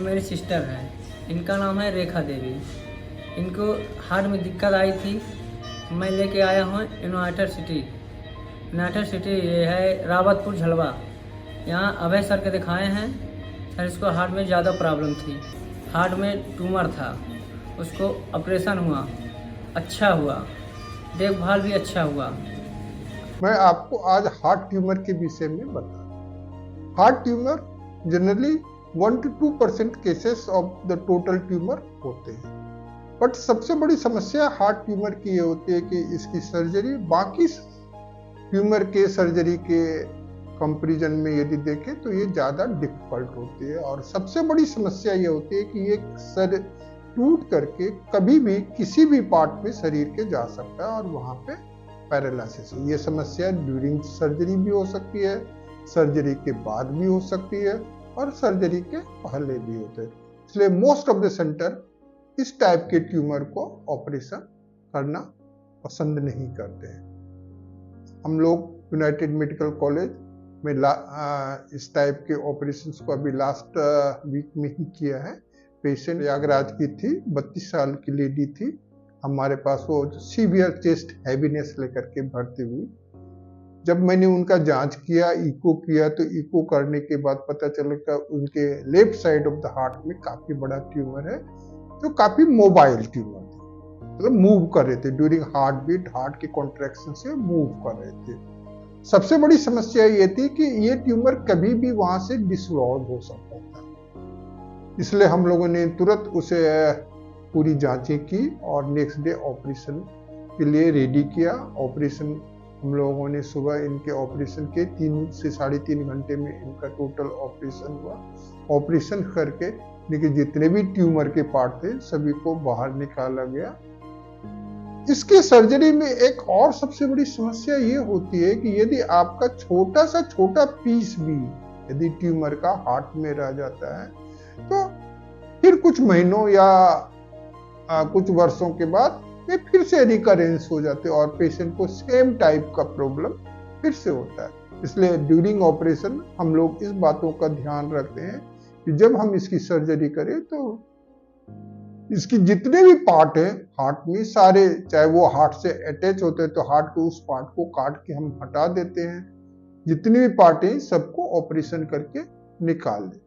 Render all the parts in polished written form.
मेरी सिस्टर हैं, इनका नाम है रेखा देवी। इनको हार्ट में दिक्कत आई थी। मैं लेके आया हूँ यूनाइटेड सिटी ये है रावतपुर झलवा। यहाँ अभय सर के दिखाए हैं। सर इसको हार्ट में ज़्यादा प्रॉब्लम थी, हार्ट में ट्यूमर था, उसको ऑपरेशन हुआ, अच्छा हुआ, देखभाल भी अच्छा हुआ। मैं आपको आज हार्ट ट्यूमर के विषय में बता। Heart tumour generally 1 to 2% cases of the total tumour होते हैं, बट सबसे बड़ी समस्या हार्ट ट्यूमर की ये होती है कि इसकी सर्जरी बाकी ट्यूमर के सर्जरी के कंपैरिजन में यदि देखें तो ये ज़्यादा डिफिकल्ट होती है। और सबसे बड़ी समस्या ये होती है कि ये सर टूट करके कभी भी किसी भी पार्ट में शरीर के जा सकता है और वहाँ पे पैरालिसिस। ये समस्या ड्यूरिंग सर्जरी भी हो सकती है, सर्जरी के बाद भी हो सकती है और सर्जरी के पहले भी होते हैं। इसलिए मोस्ट ऑफ द सेंटर इस टाइप के ट्यूमर को ऑपरेशन करना पसंद नहीं करते हैं। हम लोग यूनाइटेड मेडिकल कॉलेज में इस टाइप के ऑपरेशंस को अभी लास्ट वीक में ही किया है। पेशेंट प्रयागराज की थी, 32 साल की लेडी थी। हमारे पास वो सीवियर चेस्ट हैवीनेस लेकर के भर्ती हुई। जब मैंने उनका जांच किया, इको किया, तो इको करने के बाद पता चला कि उनके left side of the heart में काफी बड़ा ट्यूमर है, जो काफी मोबाइल ट्यूमर थी, मतलब मूव कर रहे थे ड्यूरिंग हार्ट बीट, हार्ट के कॉन्ट्रैक्शन से मूव कर रहे थे। सबसे बड़ी समस्या ये थी कि ये ट्यूमर कभी भी वहां से डिसलॉज हो सकता था। इसलिए हम लोगों ने तुरंत उसे पूरी जांचें की और नेक्स्ट डे ऑपरेशन के लिए रेडी किया। ऑपरेशन हम लोगों ने सुबह इनके ऑपरेशन के 3 से 3.5 घंटे में इनका टोटल ऑपरेशन हुआ। ऑपरेशन करके इनके जितने भी ट्यूमर के पार्ट थे सभी को बाहर निकाला गया। इसके सर्जरी में एक और सबसे बड़ी समस्या ये होती है कि यदि आपका छोटा सा छोटा पीस भी यदि ट्यूमर का हार्ट में रह जाता है तो फिर कुछ महीनों या कुछ वर्षों के बाद ये फिर से रिकरेंस हो जाते हैं और पेशेंट को सेम टाइप का प्रॉब्लम फिर से होता है। इसलिए ड्यूरिंग ऑपरेशन हम लोग इस बातों का ध्यान रखते हैं कि जब हम इसकी सर्जरी करें तो इसकी जितने भी पार्ट हैं हार्ट में सारे, चाहे वो हार्ट से अटैच होते हैं तो हार्ट के उस पार्ट को काट के हम हटा देते हैं। जितने भी पार्ट हैं सबको ऑपरेशन करके निकाल दें।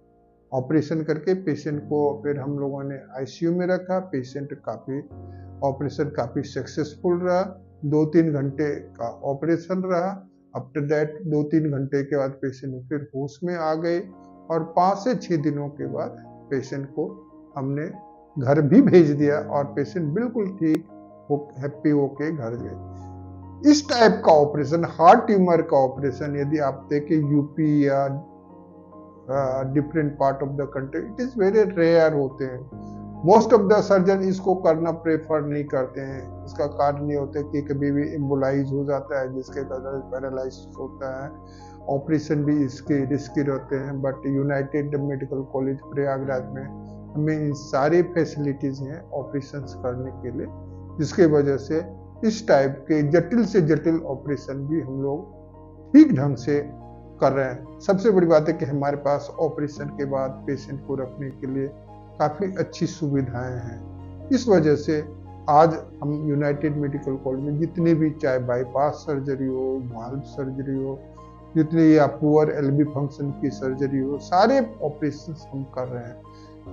ऑपरेशन करके पेशेंट को फिर हम लोगों ने आईसीयू में रखा। पेशेंट ऑपरेशन काफी सक्सेसफुल रहा। 2-3 घंटे का ऑपरेशन रहा। आफ्टर दैट 2-3 घंटे के बाद पेशेंट फिर होश में आ गए और 5 से 6 दिनों के बाद पेशेंट को हमने घर भी भेज दिया और पेशेंट बिल्कुल ठीक हैप्पी होके घर गए। इस टाइप का ऑपरेशन, हार्ट ट्यूमर का ऑपरेशन, यदि आप देखें यूपी या different part of the country, it is very rare होते हैं। मोस्ट ऑफ द सर्जन इसको करना प्रेफर नहीं करते हैं। इसका कारण ये होता है कि कभी भी एम्बोलाइज हो जाता है जिसके कारण पैरालाइसिस होता है। ऑपरेशन भी इसके रिस्की रहते हैं। But United medical college Prayagraj में हमें इन सारे फैसिलिटीज हैं ऑपरेशंस करने के लिए, जिसके वजह से इस टाइप के जटिल से जटिल ऑपरेशन भी हम लोग ठीक ढंग से कर रहे हैं। सबसे बड़ी बात है कि हमारे पास ऑपरेशन के बाद पेशेंट को रखने के लिए काफी अच्छी सुविधाएं हैं। इस वजह से आज हम यूनाइटेड मेडिकल कॉलेज में जितने भी, चाहे बाईपास सर्जरी हो, वाल्व सर्जरी हो, जितने या पुअर एलबी फंक्शन की सर्जरी हो, सारे ऑपरेशन हम कर रहे हैं।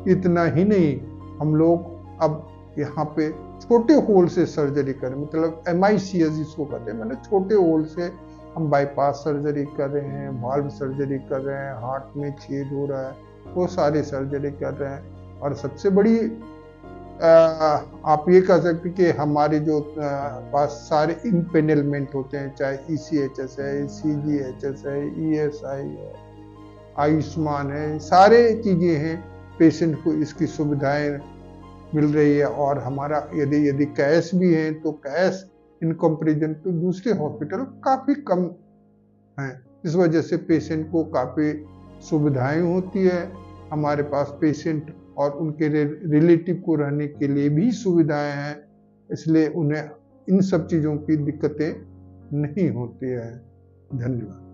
इतना ही नहीं, हम लोग अब यहाँ पे छोटे होल से सर्जरी करें, मतलब MICS जिसको कहते हैं, मतलब छोटे होल से हम बाईपास सर्जरी कर रहे हैं, वाल्व सर्जरी कर रहे हैं, हार्ट में छेद हो रहा है वो सारी सर्जरी कर रहे हैं। और सबसे बड़ी आप ये कह सकते कि हमारे जो पास सारे इम्पेनलमेंट होते हैं, चाहे ECHS है, CGHS है, ESI है, आयुष्मान है, सारे चीजें हैं। पेशेंट को इसकी सुविधाएं मिल रही है और हमारा यदि कैश भी है तो कैश इन कंपैरिजन टू दूसरे हॉस्पिटल काफी कम है। इस वजह से पेशेंट को काफी सुविधाएं होती है। हमारे पास पेशेंट और उनके रिलेटिव को रहने के लिए भी सुविधाएं हैं, इसलिए उन्हें इन सब चीजों की दिक्कतें नहीं होती है। धन्यवाद।